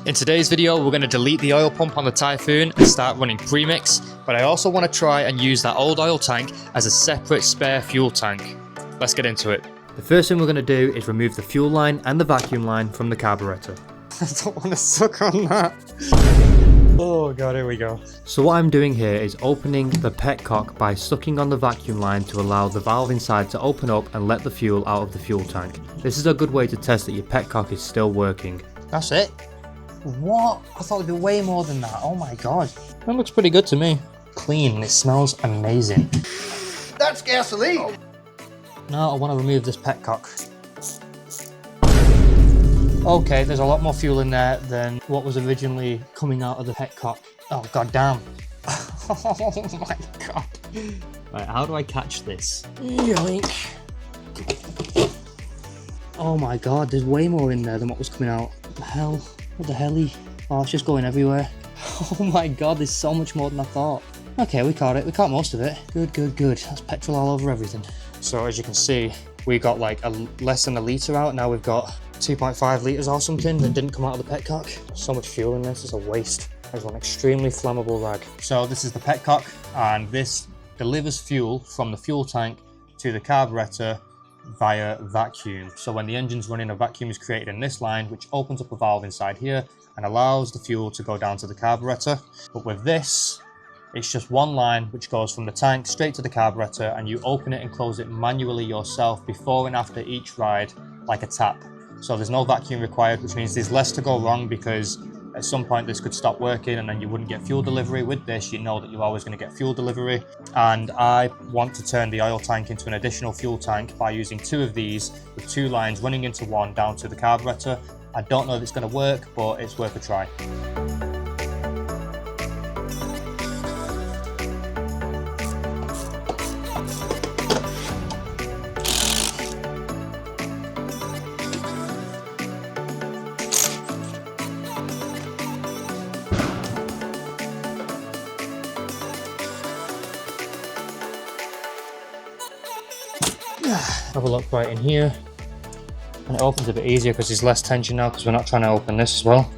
In today's video, we're going to delete the oil pump on the Typhoon and start running premix, but I also want to try and use that old oil tank as a separate spare fuel tank. Let's get into it. The first thing we're going to do is remove the fuel line and the vacuum line from the carburettor. I don't want to suck on that. Oh god, here we go. So what I'm doing here is opening the Petcock by sucking on the vacuum line to allow the valve inside to open up and let the fuel out of the fuel tank. This is a good way to test that your Petcock is still working. That's it? What? I thought it'd be way more than that. Oh my god. That looks pretty good to me. Clean and it smells amazing. That's gasoline! Oh. No, I want to remove this Petcock. Okay, there's a lot more fuel in there than what was originally coming out of the Petcock. Oh god damn. Oh my god. Right, how do I catch this? Yoink. Oh my god, there's way more in there than what was coming out. What the hell? What the helly? Oh, it's just going everywhere. Oh my god, there's so much more than I thought. Okay, we caught it. We caught most of it. Good, good, good. That's petrol all over everything. So as you can see, we got like less than a litre out. Now we've got 2.5 litres or something that didn't come out of the Petcock. So much fuel in this, it's a waste. There's one extremely flammable rag. So this is the Petcock, and this delivers fuel from the fuel tank to the carburettor via vacuum. So when the engine's running, a vacuum is created in this line, which opens up a valve inside here and allows the fuel to go down to the carburettor. But with this, it's just one line which goes from the tank straight to the carburettor, and you open it and close it manually yourself before and after each ride, like a tap. So there's no vacuum required, which means there's less to go wrong, because at some point this could stop working and then you wouldn't get fuel delivery. With this, you know that you're always going to get fuel delivery. And I want to turn the oil tank into an additional fuel tank by using two of these with two lines running into one down to the carburettor. I don't know if it's going to work, but it's worth a try. Have a look right in here, and it opens a bit easier because there's less tension now, because we're not trying to open this as well.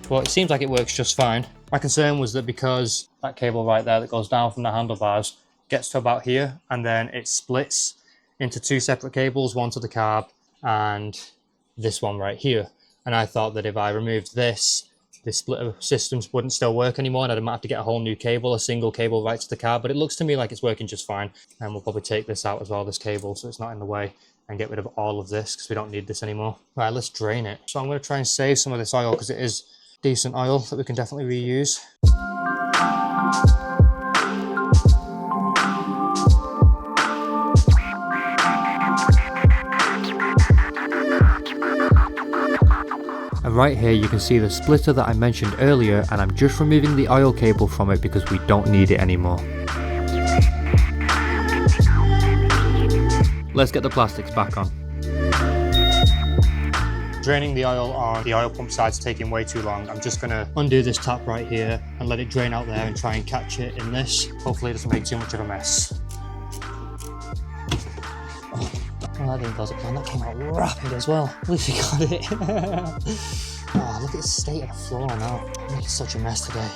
Well, it seems like it works just fine. My concern was that because that cable right there that goes down from the handlebars gets to about here, and then it splits into two separate cables, one to the carb and this one right here. And I thought that if I removed this split of systems wouldn't still work anymore, and I might have to get a whole new cable, a single cable right to the carb. But it looks to me like it's working just fine, and we'll probably take this out as well, this cable, so it's not in the way, and get rid of all of this because we don't need this anymore. Right, let's drain it. So I'm going to try and save some of this oil because it is decent oil that we can definitely reuse. And right here you can see the splitter that I mentioned earlier, and I'm just removing the oil cable from it because we don't need it anymore. Let's get the plastics back on. Draining the oil on the oil pump side's taking way too long. I'm just going to undo this tap right here and let it drain out there and try and catch it in this. Hopefully it doesn't make too much of a mess. Well, that didn't go to plan. That came out rapid as well. At least we got it. Oh, look at the state of the floor now. I'm making such a mess today.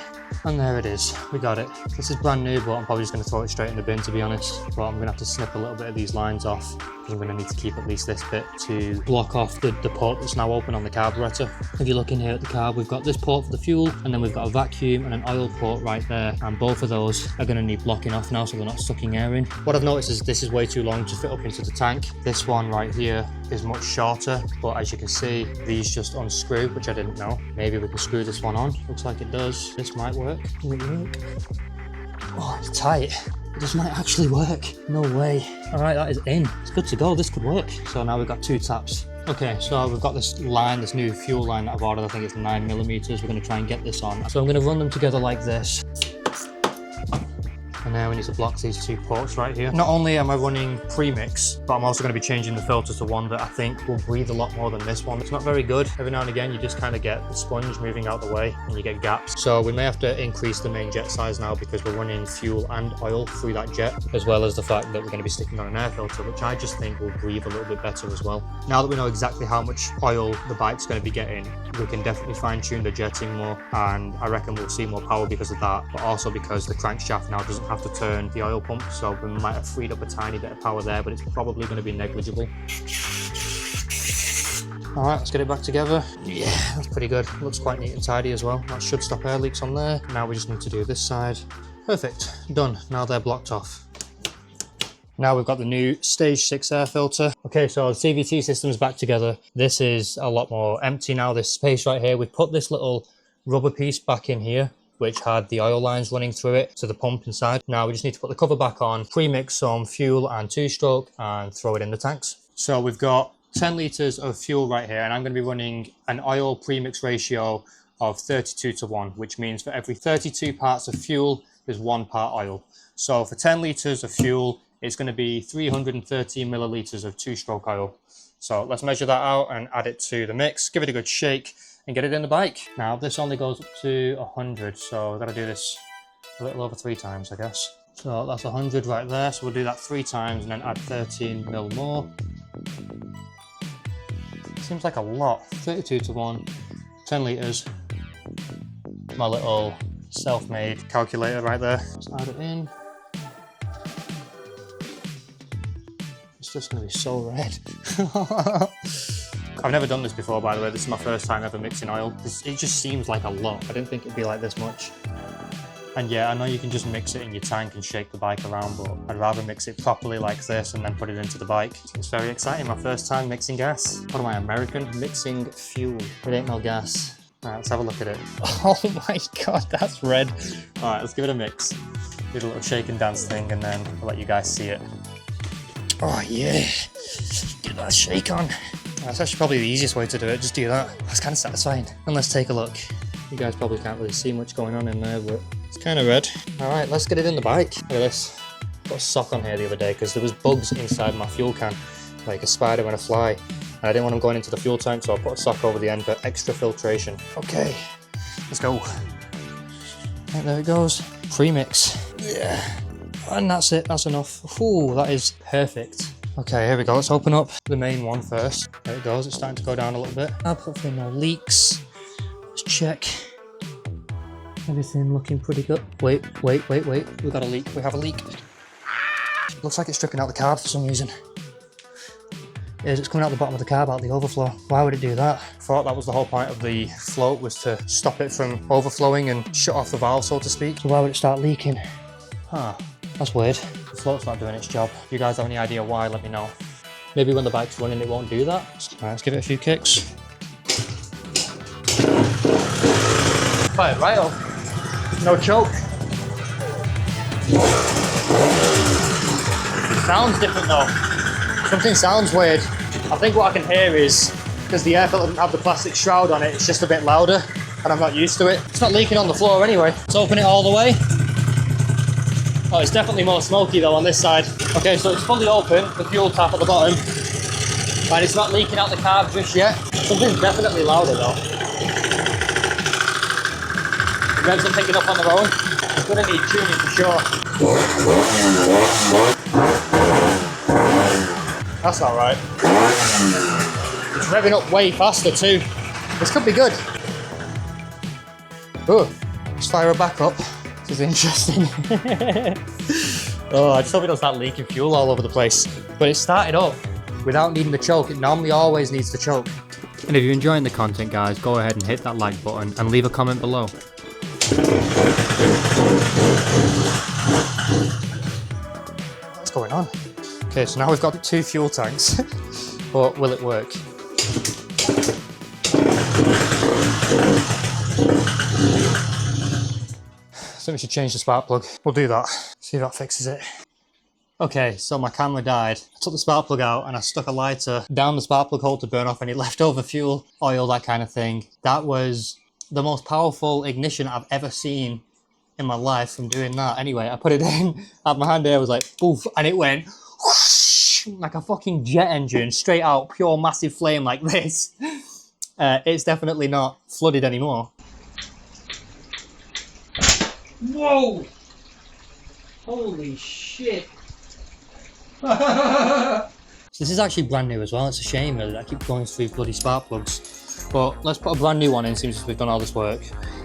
And there it is. We got it. This is brand new, but I'm probably just going to throw it straight in the bin, to be honest. But I'm going to have to snip a little bit of these lines off, because I'm going to need to keep at least this bit to block off the port that's now open on the carburettor. If you look in here at the carb, we've got this port for the fuel, and then we've got a vacuum and an oil port right there. And both of those are going to need blocking off now, so we're not sucking air in. What I've noticed is this is way too long to fit up into the tank. This one right here is much shorter, but as you can see, these just unscrew, which I didn't know. Maybe we can screw this one on. Looks like it does. This might work. Will it work? Oh, it's tight. This might actually work. No way. All right, that is in. It's good to go. This could work. So now we've got two taps. Okay, so we've got this line, this new fuel line that I've ordered. I think it's 9mm. We're going to try and get this on. So I'm going to run them together like this. And we need to block these two ports right here. Not only am I running premix, but I'm also going to be changing the filter to one that I think will breathe a lot more than this one. It's not very good. Every now and again, you just kind of get the sponge moving out the way and you get gaps. So we may have to increase the main jet size now because we're running fuel and oil through that jet, as well as the fact that we're going to be sticking on an air filter, which I just think will breathe a little bit better as well. Now that we know exactly how much oil the bike's going to be getting, we can definitely fine tune the jetting more, and I reckon we'll see more power because of that, but also because the crankshaft now doesn't have to turn the oil pump, so we might have freed up a tiny bit of power there, but it's probably going to be negligible. All right, let's get it back together. Yeah, that's pretty good. Looks quite neat and tidy as well. That should stop air leaks on there. Now we just need to do this side. Perfect, done. Now they're blocked off. Now we've got the new stage 6 air filter. Okay, so the CVT system's back together. This is a lot more empty now, this space right here. We've put this little rubber piece back in here, which had the oil lines running through it to the pump inside. Now we just need to put the cover back on, pre-mix some fuel and 2-stroke and throw it in the tanks. So we've got 10 litres of fuel right here, and I'm going to be running an oil pre-mix ratio of 32 to 1, which means for every 32 parts of fuel, there's 1 part oil. So for 10 litres of fuel, it's going to be 313 millilitres of 2-stroke oil. So let's measure that out and add it to the mix, give it a good shake and get it in the bike. Now this only goes up to 100, so we've got to do this a little over 3 times, I guess. So that's 100 right there, so we'll do that 3 times and then add 13 mil more. Seems like a lot. 32 to 1, 10 litres. My little self-made calculator right there. Let's add it in. It's just going to be so red. I've never done this before, by the way. This is my first time ever mixing oil. It just seems like a lot. I didn't think it'd be like this much. And yeah, I know you can just mix it in your tank and shake the bike around, but I'd rather mix it properly like this and then put it into the bike. It's very exciting. My first time mixing gas. What am I, American? Mixing fuel. It ain't no gas. All right, let's have a look at it. Oh my God, that's red. All right, let's give it a mix. Do a little shake and dance thing, and then I'll let you guys see it. Oh yeah, get that shake on. That's actually probably the easiest way to do it, just do that. That's kind of satisfying. And let's take a look. You guys probably can't really see much going on in there, but it's kind of red. All right, let's get it in the bike. Look at this. Put a sock on here the other day because there was bugs inside my fuel can, like a spider and a fly. And I didn't want them going into the fuel tank, so I put a sock over the end for extra filtration. Okay, let's go. Right, there it goes. Premix. Yeah. And that's it, that's enough. Ooh, that is perfect. Okay, here we go, let's open up the main one first. There it goes, it's starting to go down a little bit. Hopefully no leaks. Let's check. Everything looking pretty good. Wait, we've got a leak, we have a leak. Looks like it's stripping out the carb for some reason. It is, it's coming out the bottom of the carb, out the overflow. Why would it do that? I thought that was the whole point of the float, was to stop it from overflowing and shut off the valve, so to speak. So why would it start leaking? Huh. That's weird. The float's not doing its job. If you guys have any idea why, let me know. Maybe when the bike's running it won't do that. Right, let's give it a few kicks. Fire right off. No choke. Sounds different though. Something sounds weird. I think what I can hear is, because the air filter doesn't have the plastic shroud on it, it's just a bit louder and I'm not used to it. It's not leaking on the floor anyway. Let's open it all the way. Oh, it's definitely more smoky though on this side. Okay, so it's fully open, the fuel tap at the bottom. And it's not leaking out the carb just yet. Something's definitely louder though. The revs are picking up on their own. It's gonna need tuning for sure. That's not right. It's revving up way faster too. This could be good. Oh, let's fire it back up. This is interesting. Oh, I just hope it doesn't start leaking fuel all over the place. But it started up without needing the choke. It normally always needs the choke. And if you're enjoying the content, guys, go ahead and hit that like button and leave a comment below. What's going on? Okay, so now we've got 2 fuel tanks. But will it work? So we should change the spark plug. We'll do that. See if that fixes it. Okay, so my camera died. I took the spark plug out and I stuck a lighter down the spark plug hole to burn off any leftover fuel, oil, that kind of thing. That was the most powerful ignition I've ever seen in my life from doing that. Anyway, I put it in, had my hand there, was like, poof, and it went whoosh, like a fucking jet engine, straight out, pure massive flame like this. It's definitely not flooded anymore. Whoa! Holy shit! So this is actually brand new as well. It's a shame really that I keep going through bloody spark plugs. But let's put a brand new one in since we've done all this work.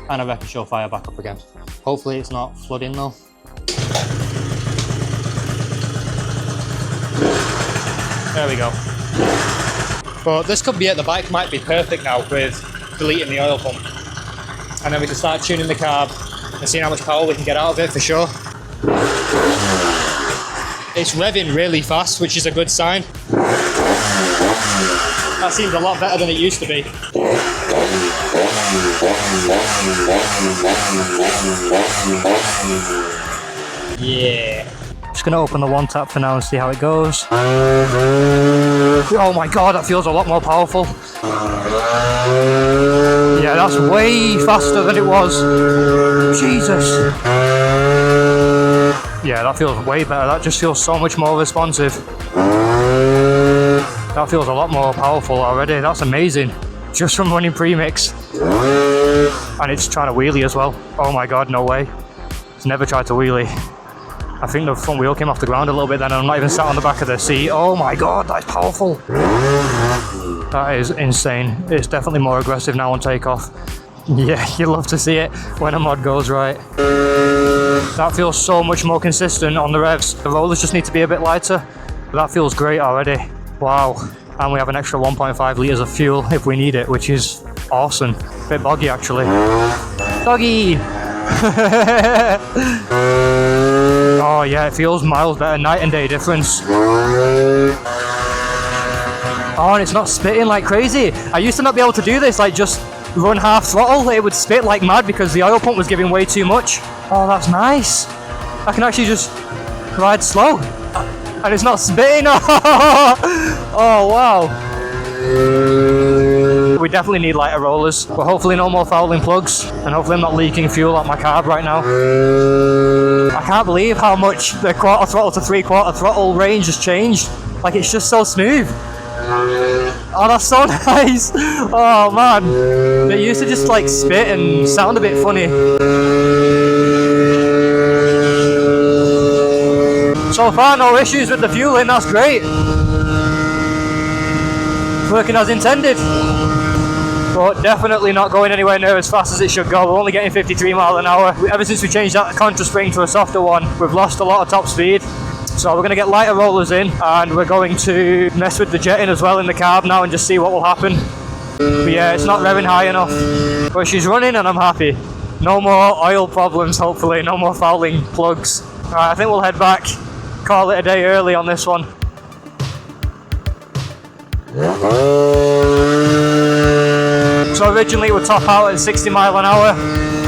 And I reckon she'll fire back up again. Hopefully it's not flooding though. There we go. But this could be it. The bike might be perfect now with deleting the oil pump. And then we can start tuning the carb and seeing how much power we can get out of it for sure. It's revving really fast, which is a good sign. That seems a lot better than it used to be. Yeah. Just gonna open the one tap for now and see how it goes. Oh my god, that feels a lot more powerful. Yeah, that's way faster than it was. Jesus. Yeah, that feels way better. That just feels so much more responsive. That feels a lot more powerful already. That's amazing. Just from running premix. And it's trying to wheelie as well. Oh my god, no way. It's never tried to wheelie. I think the front wheel came off the ground a little bit then, and I'm not even sat on the back of the seat. Oh my god, that's powerful. That is insane. It's definitely more aggressive now on takeoff. Yeah, you love to see it when a mod goes right. That feels so much more consistent on the revs. The rollers just need to be a bit lighter, but that feels great already. Wow. And we have an extra 1.5 litres of fuel if we need it, which is awesome. A bit boggy actually. Doggy! Oh yeah, it feels miles better, night and day difference. Oh, and it's not spitting like crazy. I used to not be able to do this, like just run half throttle. It would spit like mad because the oil pump was giving way too much. Oh, that's nice. I can actually just ride slow. And it's not spitting. Oh wow. We definitely need lighter rollers, but hopefully no more fouling plugs, and hopefully I'm not leaking fuel at my carb right now. I can't believe how much the quarter throttle to 3/4 throttle range has changed. Like, it's just so smooth. Oh, that's so nice. Oh man, it used to just like spit and sound a bit funny. So far no issues with the fueling, that's great. It's working as intended. But definitely not going anywhere near as fast as it should go. We're only getting 53 miles an hour. Ever since we changed that contra spring to a softer one, we've lost a lot of top speed. So we're going to get lighter rollers in, and we're going to mess with the jetting as well in the carb now and just see what will happen. But yeah, it's not revving high enough. But she's running and I'm happy. No more oil problems, hopefully. No more fouling plugs. Alright, I think we'll head back. Call it a day early on this one. So originally it would top out at 60 miles an hour.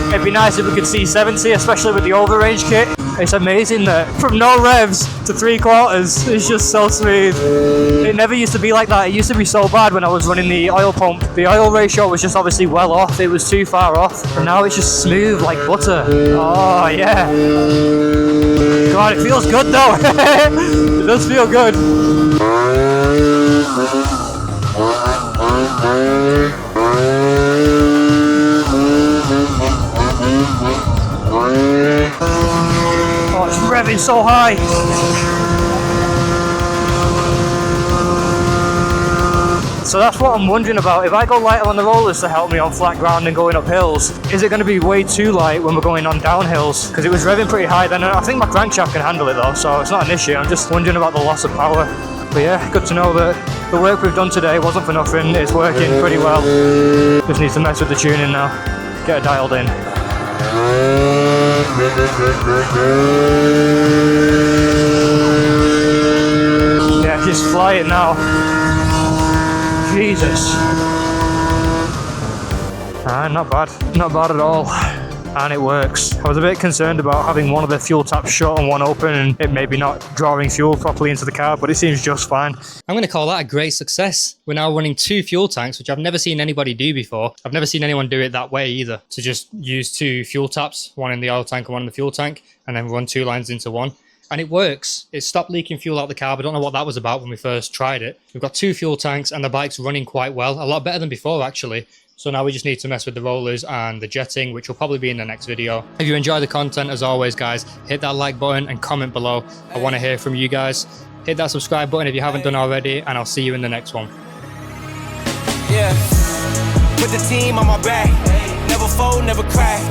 It'd be nice if we could see 70, especially with the overrange kit. It's amazing that from no revs to 3/4, it's just so smooth. It never used to be like that. It used to be so bad when I was running the oil pump. The oil ratio was just obviously well off. It was too far off. And now it's just smooth like butter. Oh yeah. God, it feels good though. It does feel good. Oh, it's revving so high. So that's what I'm wondering about. If I go lighter on the rollers to help me on flat ground and going up hills, is it going to be way too light when we're going on downhills? Because it was revving pretty high then. I think my crankshaft can handle it though, so it's not an issue. I'm just wondering about the loss of power. But yeah, good to know that the work we've done today wasn't for nothing. It's working pretty well. Just need to mess with the tuning now. Get it dialed in. Yeah, just fly it now. Jesus. Not bad. Not bad at all. and it works. I was a bit concerned about having one of the fuel taps shut and one open and it maybe not drawing fuel properly into the car, but it seems just fine. I'm going to call that a great success. We're now running 2 fuel tanks, which I've never seen anybody do before. I've never seen anyone do it that way either, to just use 2 fuel taps, one in the oil tank and one in the fuel tank, and then run 2 lines into one. And it works. It stopped leaking fuel out the carb. I don't know what that was about when we first tried it. We've got 2 fuel tanks and the bike's running quite well, a lot better than before actually. So now we just need to mess with the rollers and the jetting, which will probably be in the next video. If you enjoy the content, as always guys, hit that like button and comment below. I want to hear from you guys. Hit that subscribe button if you haven't done already, and I'll see you in the next one. Yeah, put the team on my back, never fold, never crack.